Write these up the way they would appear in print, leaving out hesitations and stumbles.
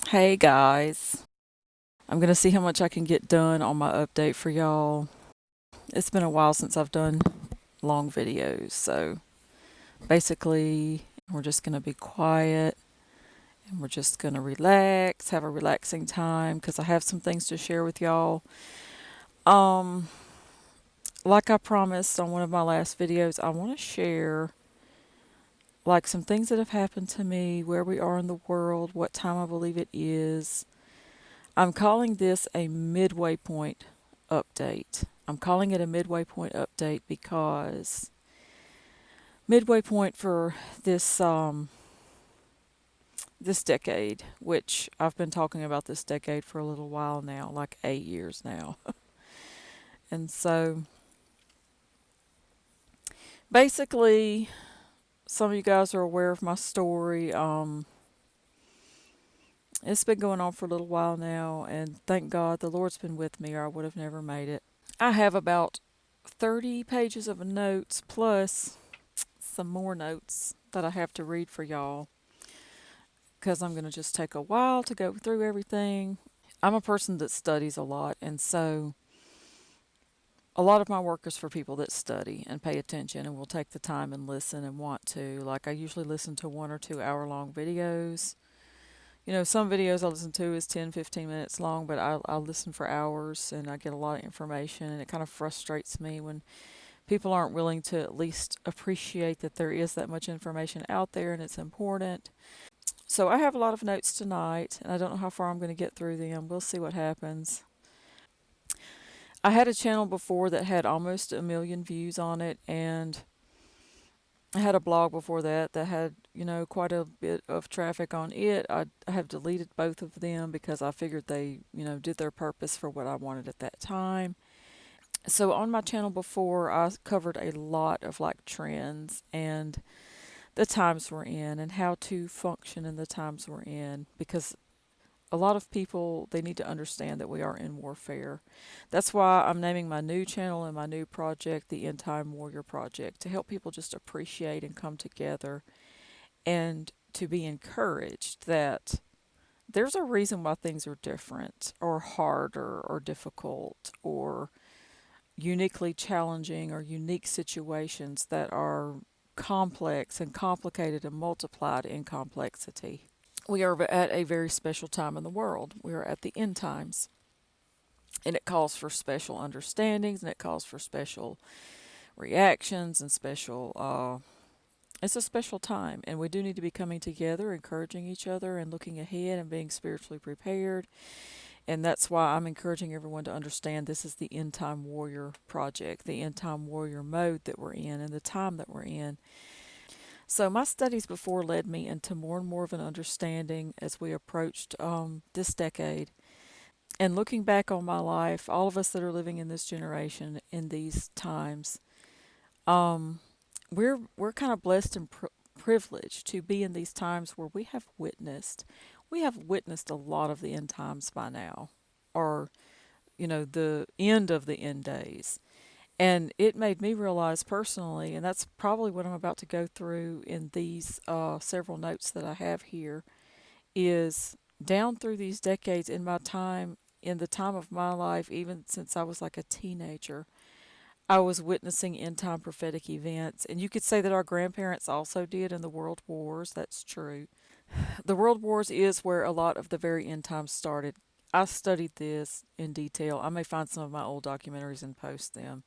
Hey guys, I'm gonna see how much I can get done on my update for y'all. It's been a while since I've done long videos, so basically, we're just gonna be quiet and we're just gonna relax, have a relaxing time because I have some things to share with y'all. Um, like I promised on one of my last videos, I want to share like some things that have happened to me, where we are in the world, what time I believe it is. I'm calling this a midway point update. I'm calling it a midway point update because midway point for this decade, which I've been talking about this decade for a little while now, like 8 years now. And so basically, some of you guys are aware of my story. It's been going on for a little while now, and thank God the Lord's been with me, or I would have never made it. I have about 30 pages of notes plus some more notes that I have to read for y'all because I'm going to just take a while to go through everything. I'm a person that studies a lot, and so a lot of my work is for people that study and pay attention and will take the time and listen and want to. Like, I usually listen to 1 or 2 hour long videos. You know, some videos I listen to is 10, 15 minutes long, but I listen for hours and I get a lot of information, and it kind of frustrates me when people aren't willing to at least appreciate that there is that much information out there and it's important. So I have a lot of notes tonight, and I don't know how far I'm going to get through them. We'll see what happens. I had a channel before that had almost 1 million views on it, and I had a blog before that that had, quite a bit of traffic on it. I have deleted both of them because I figured they, did their purpose for what I wanted at that time. So on my channel before, I covered a lot of like trends and the times we're in and how to function in the times we're in, because a lot of people, they need to understand that we are in warfare. That's why I'm naming my new channel and my new project the End Time Warrior Project, to help people just appreciate and come together and to be encouraged that there's a reason why things are different or harder or difficult or uniquely challenging, or unique situations that are complex and complicated and multiplied in complexity. We are at a very special time in the world. We are at the end times. And it calls for special understandings, and it calls for special reactions and it's a special time. And we do need to be coming together, encouraging each other, and looking ahead and being spiritually prepared. And that's why I'm encouraging everyone to understand this is the End Time Warrior Project, the End Time Warrior mode that we're in and the time that we're in. So my studies before led me into more and more of an understanding as we approached this decade. And looking back on my life, all of us that are living in this generation in these times, um, we're kind of blessed and privileged to be in these times where we have witnessed a lot of the end times by now, or the end of the end days. And it made me realize personally, and that's probably what I'm about to go through in these several notes that I have here, is down through these decades in my time, in the time of my life, even since I was like a teenager, I was witnessing end time prophetic events. And you could say that our grandparents also did in the world wars. That's true. The world wars is where a lot of the very end times started. I studied this in detail. I may find some of my old documentaries and post them.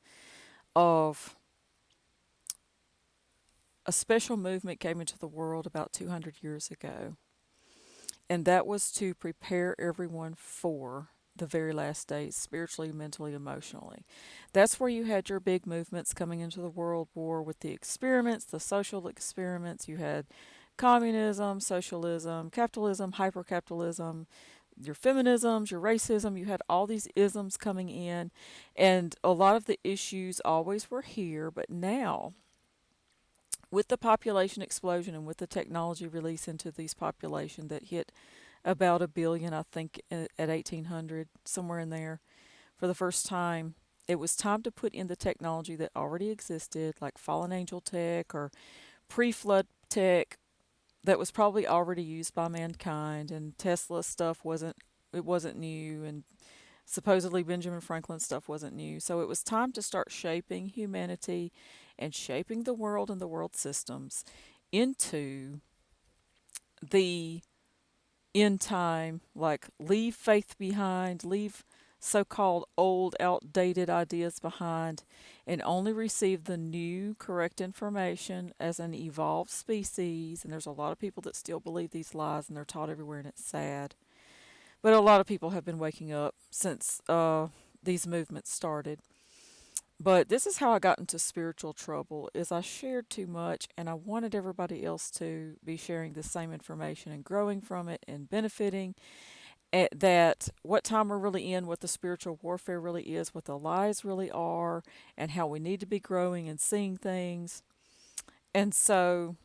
Of a special movement came into the world about 200 years ago, and that was to prepare everyone for the very last days, spiritually, mentally, emotionally. That's where you had your big movements coming into the world war with the experiments, the social experiments. You had communism, socialism, capitalism, hypercapitalism, your feminisms, your racism. You had all these isms coming in, and a lot of the issues always were here, but now with the population explosion and with the technology release into these population that hit about 1 billion, I think, at 1800, somewhere in there, for the first time, it was time to put in the technology that already existed, like fallen angel tech or pre flood tech, that was probably already used by mankind, and Tesla stuff wasn't new, and supposedly Benjamin Franklin stuff wasn't new. So it was time to start shaping humanity and shaping the world and the world systems into the end time, like leave faith behind, leave so called old, outdated ideas behind, and only receive the new, correct information as an evolved species. And there's a lot of people that still believe these lies, and they're taught everywhere, and it's sad. But a lot of people have been waking up since these movements started. But this is how I got into spiritual trouble is I shared too much, and I wanted everybody else to be sharing the same information and growing from it and benefiting at that what time we're really in, what the spiritual warfare really is, what the lies really are, and how we need to be growing and seeing things. And so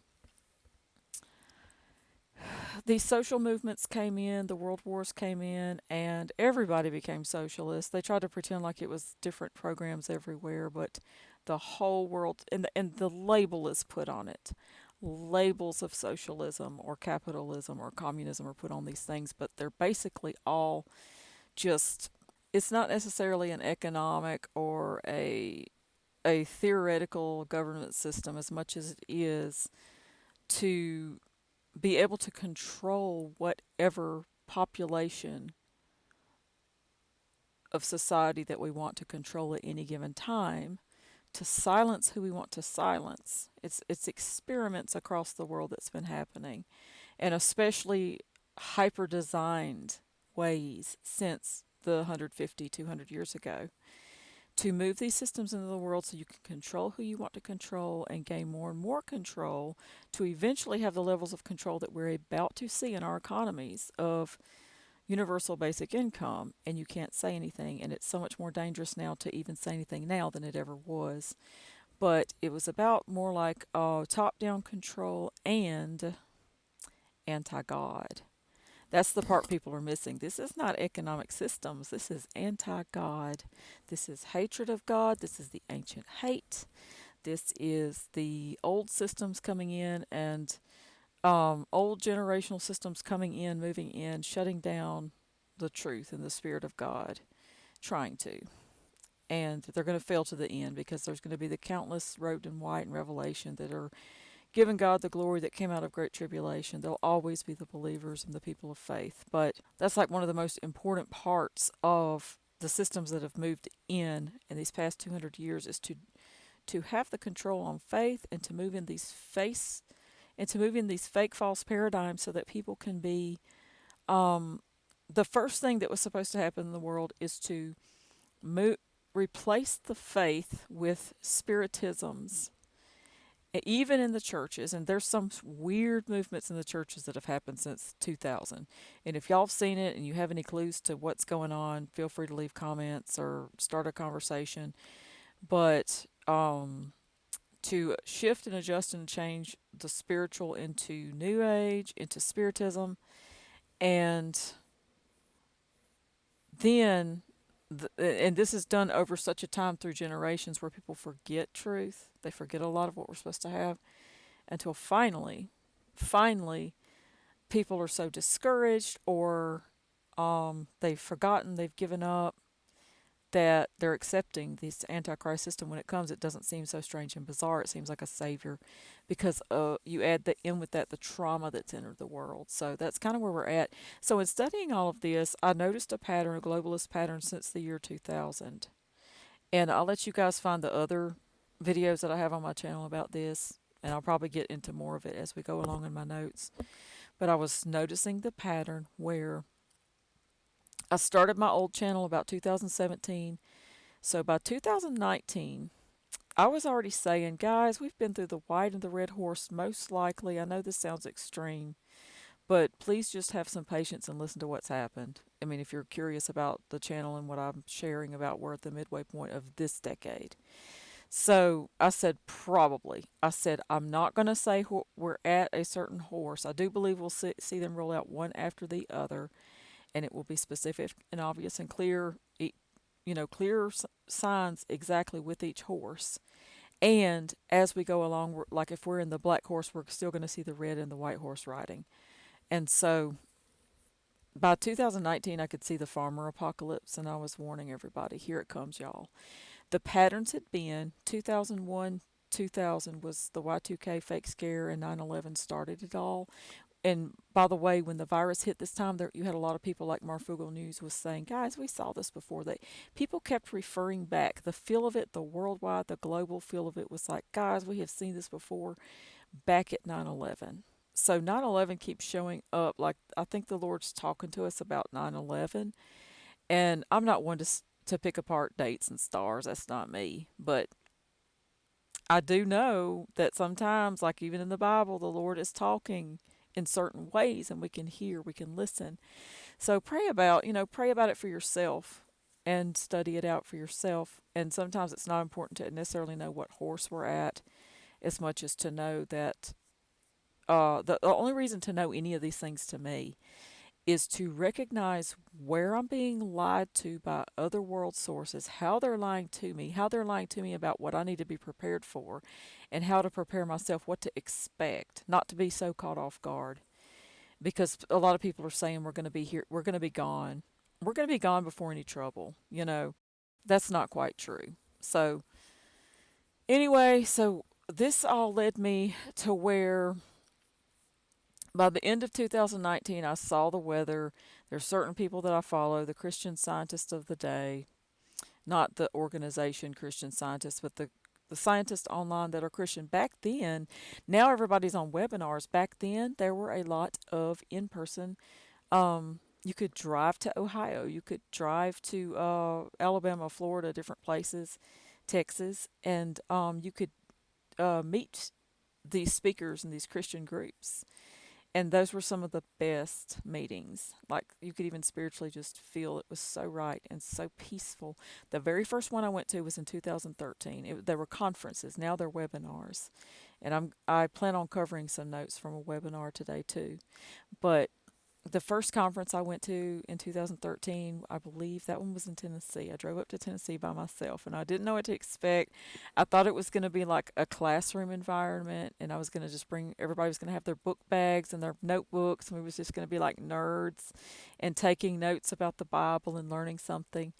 these social movements came in, the world wars came in, and everybody became socialist. They tried to pretend like it was different programs everywhere, but the whole world, and the label is put on it. Labels of socialism or capitalism or communism are put on these things, but they're basically all just, it's not necessarily an economic or a theoretical government system as much as it is to be able to control whatever population of society that we want to control at any given time, to silence who we want to silence. It's experiments across the world that's been happening, and especially hyper designed ways since the 150, 200 years ago to move these systems into the world so you can control who you want to control and gain more and more control to eventually have the levels of control that we're about to see in our economies of universal basic income. And you can't say anything, and it's so much more dangerous now to even say anything now than it ever was. But it was about more like top down control and anti God. That's the part people are missing. This is not economic systems. This is anti God. This is hatred of God. This is the ancient hate. This is the old systems coming in, and old generational systems coming in, moving in, shutting down the truth and the Spirit of God, trying to. And they're going to fail to the end because there's going to be the countless robed in white in Revelation that are giving God the glory that came out of great tribulation. There'll always be the believers and the people of faith. But that's like one of the most important parts of the systems that have moved in these past 200 years is to have the control on faith and to move in these fake false paradigms so that people can be the first thing that was supposed to happen in the world is to replace the faith with spiritisms, even in the churches. And there's some weird movements in the churches that have happened since 2000. And if y'all have seen it and you have any clues to what's going on, feel free to leave comments or start a conversation. But to shift and adjust and change the spiritual into New Age, into Spiritism, and then and this is done over such a time through generations where people forget truth. They forget a lot of what we're supposed to have until finally, people are so discouraged or they've forgotten, they've given up, that they're accepting this antichrist system. When it comes, it doesn't seem so strange and bizarre. It seems like a savior because you add in with that the trauma that's entered the world. So that's kind of where we're at. So in studying all of this, I noticed a pattern, a globalist pattern since the year 2000. And I'll let you guys find the other videos that I have on my channel about this. And I'll probably get into more of it as we go along in my notes. But I was noticing the pattern where I started my old channel about 2017. So by 2019, I was already saying, guys, we've been through the white and the red horse most likely. I know this sounds extreme, but please just have some patience and listen to what's happened. I mean, if you're curious about the channel and what I'm sharing about, we're at the midway point of this decade. So I said, probably. I said, I'm not going to say we're at a certain horse. I do believe we'll see them roll out one after the other, and it will be specific and obvious and clear, clear signs exactly with each horse. And as we go along, like if we're in the black horse, we're still going to see the red and the white horse riding. And so by 2019, I could see the farmer apocalypse, and I was warning everybody, here it comes, y'all. The patterns had been 2001, 2000 was the Y2K fake scare, and 9/11 started it all. And by the way, when the virus hit this time, there you had a lot of people like Marfugel News was saying, guys, we saw this before. They People kept referring back. The feel of it, the worldwide, the global feel of it was like, guys, we have seen this before back at 9/11. So 9/11 keeps showing up. Like I think the Lord's talking to us about 9/11, and I'm not one to pick apart dates and stars. That's not me. But I do know that sometimes, like even in the Bible, the Lord is talking in certain ways, and we can hear, we can listen. So pray about it for yourself and study it out for yourself. And sometimes it's not important to necessarily know what horse we're at as much as to know that the only reason to know any of these things to me is to recognize where I'm being lied to by other world sources, how they're lying to me, how they're lying to me about what I need to be prepared for, and how to prepare myself, what to expect, not to be so caught off guard. Because a lot of people are saying we're going to be here, we're going to be gone. We're going to be gone before any trouble. That's not quite true. So, anyway, so this all led me to where by the end of 2019, I saw the weather. There's certain people that I follow, the Christian scientists of the day, not the organization Christian scientists, but the scientists online that are Christian. Back then, now everybody's on webinars. Back then, there were a lot of in person. You could drive to Ohio, you could drive to Alabama, Florida, different places, Texas, and you could meet these speakers in these Christian groups. And those were some of the best meetings. Like you could even spiritually just feel it was so right and so peaceful. The very first one I went to was in 2013. There were conferences. Now they're webinars, and I plan on covering some notes from a webinar today too. But the first conference I went to in 2013, I believe that one was in Tennessee. I drove up to Tennessee by myself, and I didn't know what to expect. I thought it was going to be like a classroom environment, and I was going to just bring everybody was going to have their book bags and their notebooks, and we was just going to be like nerds and taking notes about the Bible and learning something.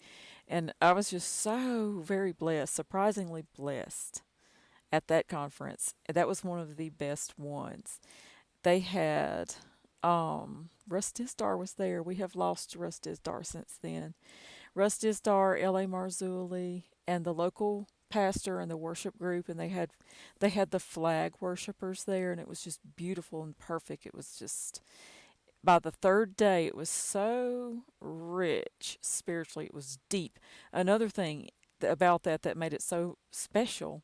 And I was just so very blessed, surprisingly blessed at that conference. That was one of the best ones. They had Russ Dizdar was there. We have lost Russ Dizdar since then. Russ Dizdar, L.A. Marzulli, and the local pastor and the worship group, and they had the flag worshipers there, and it was just beautiful and perfect. It was just by the third day, it was so rich spiritually. It was deep. Another thing about that made it so special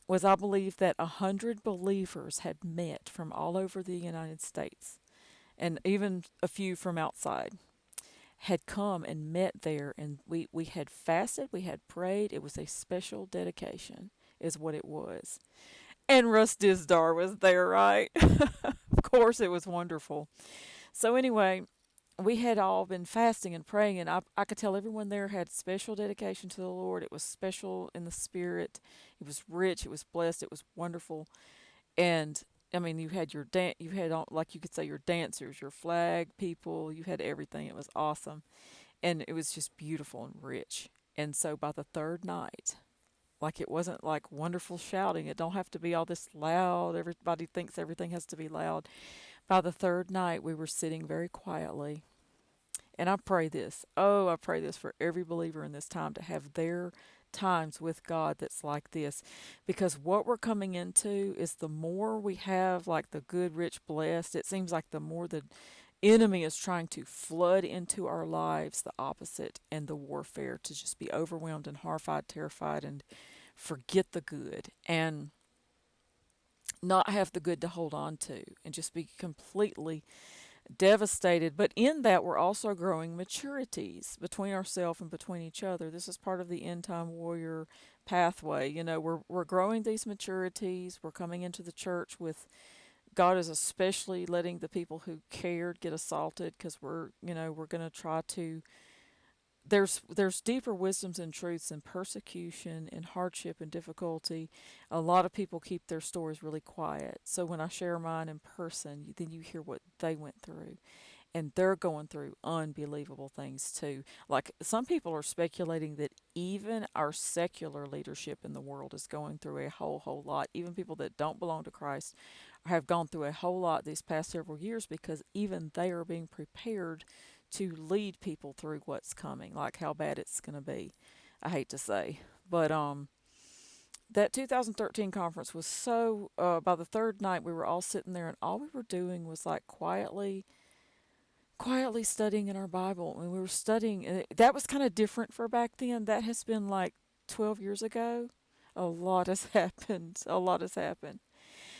was I believe that 100 believers had met from all over the United States, and even a few from outside had come and met there, and we had fasted, we had prayed. It was a special dedication is what it was. And Russ Dizdar was there, right? Of course it was wonderful. So anyway, we had all been fasting and praying, and I could tell everyone there had special dedication to the Lord. It was special in the spirit. It was rich, it was blessed, it was wonderful. And I mean, you had like you could say your dancers, your flag people, you had everything. It was awesome, and it was just beautiful and rich. And so by the third night, like it wasn't like wonderful shouting. It don't have to be all this loud. Everybody thinks everything has to be loud. By the third night, we were sitting very quietly. And I pray this for every believer in this time to have their times with God that's like this. Because what we're coming into is the more we have, like the good, rich, blessed, it seems like the more the enemy is trying to flood into our lives the opposite, and the warfare to just be overwhelmed and horrified, terrified, and forget the good. And not have the good to hold on to, and just be completely devastated. But in that, we're also growing maturities between ourselves and between each other. This is part of the end time warrior pathway. We're growing these maturities. We're coming into the church with God is especially letting the people who cared get assaulted, because we're going to try to there's deeper wisdoms and truths in persecution and hardship and difficulty. A lot of people keep their stories really quiet. So when I share mine in person, then you hear what they went through, and they're going through unbelievable things too. Like some people are speculating that even our secular leadership in the world is going through a whole lot. Even people that don't belong to Christ have gone through a whole lot these past several years because even they are being prepared to lead people through what's coming, like how bad it's going to be. I hate to say, but that 2013 conference was so. By the third night, we were all sitting there, and all we were doing was like quietly studying in our Bible. And we were studying, and that was kind of different for back then. That has been like 12 years ago. A lot has happened. A lot has happened.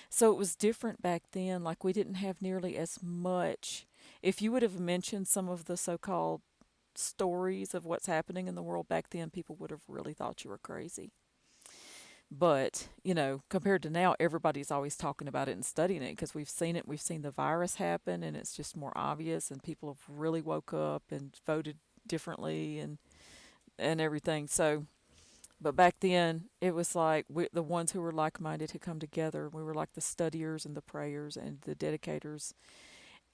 So it was different back then. Like we didn't have nearly as much. If you would have mentioned some of the so called stories of what's happening in the world back then, people would have really thought you were crazy. But, compared to now, everybody's always talking about it and studying it because we've seen it. We've seen the virus happen and it's just more obvious, and people have really woke up and voted differently and everything. So, but back then, it was like the ones who were like minded had come together. We were like the studiers and the prayers and the dedicators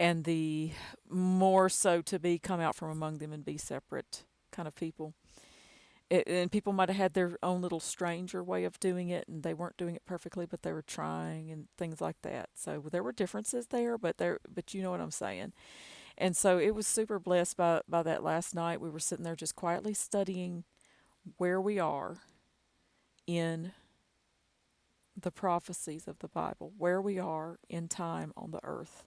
and the more so to be come out from among them and be separate kind of people. And people might have had their own little stranger way of doing it, and they weren't doing it perfectly, but they were trying and things like that. So there were differences there, but you know what I'm saying. And so it was super blessed by that last night. We were sitting there just quietly studying where we are in the prophecies of the Bible, where we are in time on the earth.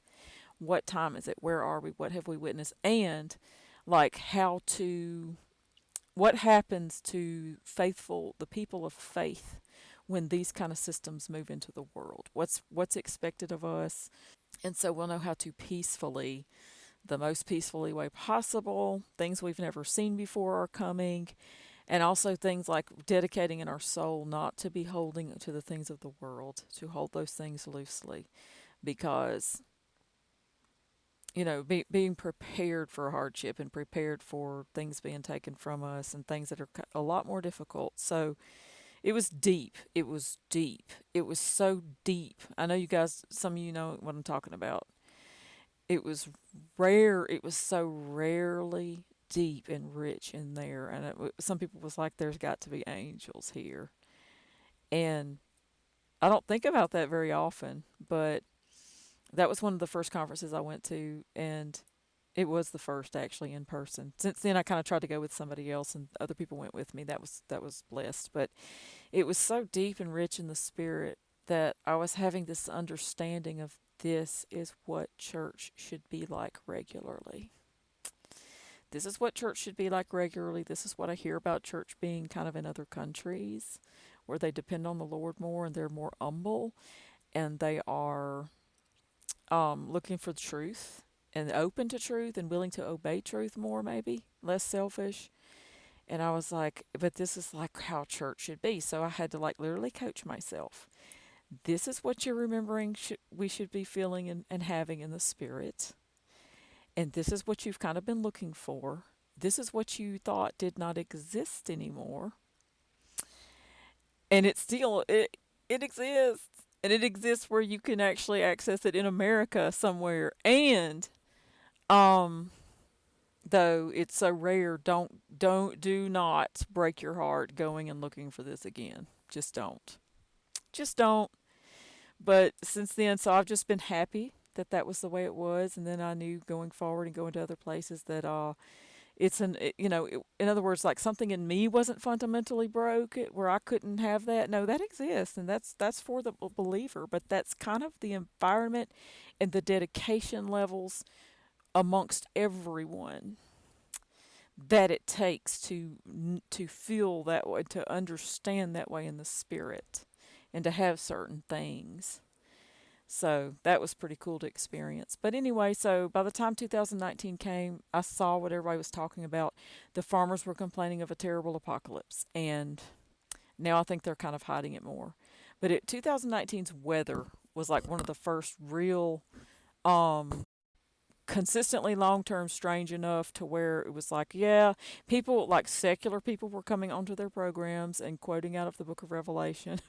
What time is it? Where are we? What have we witnessed? And like how to what happens to the people of faith when these kind of systems move into the world? What's expected of us? And so we'll know how to peacefully, the most peacefully way possible, things we've never seen before are coming, and also things like dedicating in our soul not to be holding to the things of the world, to hold those things loosely, because being prepared for hardship and prepared for things being taken from us and things that are a lot more difficult. So it was deep. It was deep. It was so deep. I know you guys, some of you know what I'm talking about. It was rare. It was so rarely deep and rich in there. And some people was like, there's got to be angels here. And I don't think about that very often, but that was one of the first conferences I went to, and it was the first actually in person. Since then, I kind of tried to go with somebody else, and other people went with me. That was blessed, but it was so deep and rich in the spirit that I was having this understanding of this is what church should be like regularly. This is what church should be like regularly. This is what I hear about church being kind of in other countries where they depend on the Lord more and they're more humble and they are looking for the truth and open to truth and willing to obey truth more, maybe less selfish. And I was like, but this is like how church should be. So I had to like literally coach myself. This is what you're remembering we should be feeling and having in the spirit. And this is what you've kind of been looking for. This is what you thought did not exist anymore. And it exists. And it exists where you can actually access it in America somewhere. And um though it's so rare, do not break your heart going and looking for this again. Just don't. Just don't. But since then, so I've just been happy that that was the way it was, and then I knew going forward and going to other places that in other words, like something in me wasn't fundamentally broke where I couldn't have that. No, that exists, and that's for the believer. But that's kind of the environment and the dedication levels amongst everyone that it takes to feel that way, to understand that way in the spirit, and to have certain things. So that was pretty cool to experience. But anyway, so by the time 2019 came, I saw what everybody was talking about. The farmers were complaining of a terrible apocalypse, and now I think they're kind of hiding it more. But 2019's weather was like one of the first real consistently long term strange enough to where it was like, yeah, people like secular people were coming onto their programs and quoting out of the book of Revelation.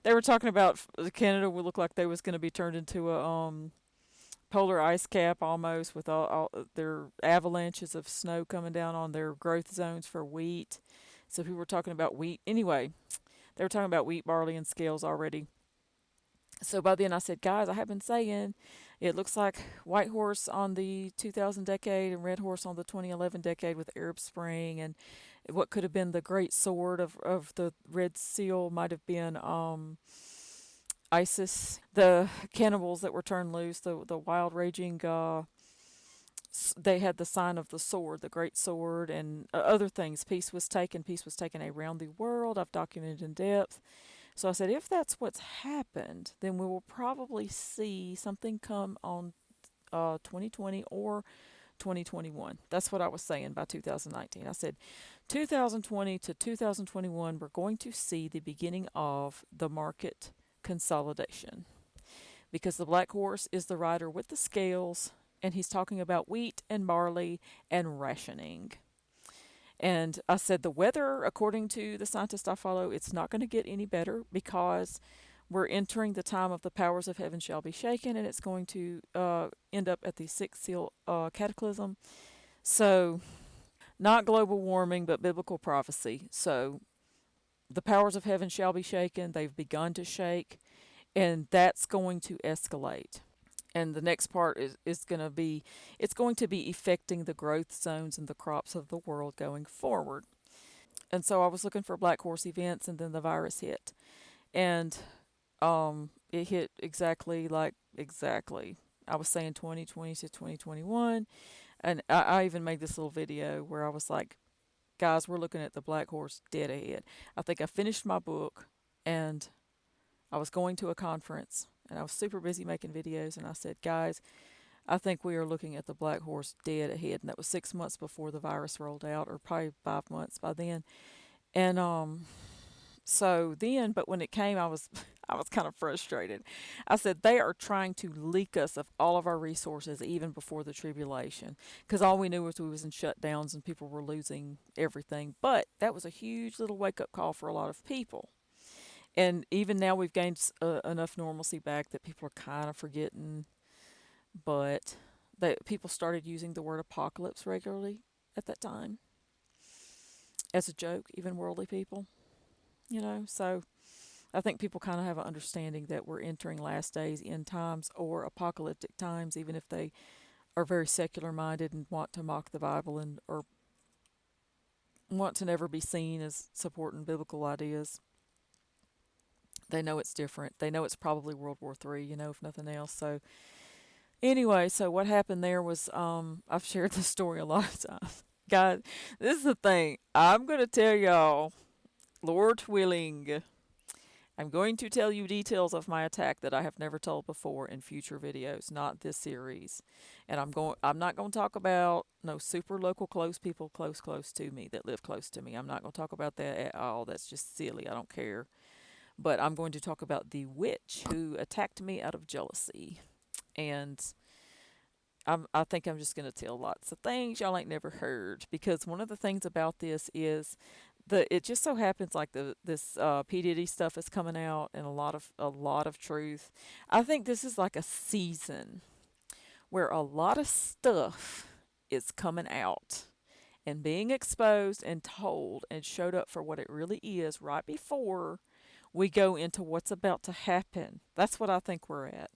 They were talking about Canada would look like they was going to be turned into a polar ice cap almost, with all their avalanches of snow coming down on their growth zones for wheat. So people were talking about wheat. Anyway, they were talking about wheat, barley, and scales already. So by then I said, guys, I have been saying it looks like white horse on the 2000 decade and red horse on the 2011 decade with Arab Spring, and what could have been the great sword of the Red Seal might have been ISIS, the cannibals that were turned loose, the wild raging. They had the sign of the sword, the great sword, and other things. Peace was taken. Peace was taken around the world. I've documented in depth. So I said, if that's what's happened, then we will probably see something come on 2020 or 2021. That's what I was saying by 2019. I said 2020 to 2021, we're going to see the beginning of the market consolidation, because the black horse is the rider with the scales, and he's talking about wheat and barley and rationing. And I said the weather, according to the scientist I follow, it's not going to get any better, because we're entering the time of the powers of heaven shall be shaken, and it's going to end up at the sixth seal cataclysm. So, not global warming, but biblical prophecy. So, the powers of heaven shall be shaken. They've begun to shake, and that's going to escalate. And the next part is going to be, it's going to be affecting the growth zones and the crops of the world going forward. And so I was looking for black horse events, and then the virus hit. And it hit exactly. I was saying 2020 to 2021. And I even made this little video where I was like, guys, we're looking at the black horse dead ahead. I think I finished my book, and I was going to a conference, and I was super busy making videos, and I said, guys, I think we are looking at the black horse dead ahead. And that was 6 months before the virus rolled out, or probably 5 months by then. And so then, but when it came, I was kind of frustrated. I said, they are trying to leak us of all of our resources even before the tribulation, because all we knew was we was in shutdowns and people were losing everything. But that was a huge little wake up call for a lot of people. And even now we've gained enough normalcy back that people are kind of forgetting. But people started using the word apocalypse regularly at that time as a joke, even worldly people, So I think people kind of have an understanding that we're entering last days, end times, or apocalyptic times, even if they are very secular minded and want to mock the Bible, and or want to never be seen as supporting biblical ideas. They know it's different. They know it's probably World War III, if nothing else. So anyway, so what happened there was, I've shared this story a lot of times. Guys, this is the thing. I'm going to tell y'all, Lord willing, I'm going to tell you details of my attack that I have never told before in future videos, not this series. And I'm not going to talk about no super local close people close to me that live close to me. I'm not going to talk about that at all. That's just silly. I don't care. But I'm going to talk about the witch who attacked me out of jealousy. And I think I'm just going to tell lots of things y'all ain't never heard, because one of the things about this is it just so happens like this P Diddy stuff is coming out, and a lot of truth. I think this is like a season where a lot of stuff is coming out and being exposed and told and showed up for what it really is right before we go into what's about to happen. That's what I think we're at.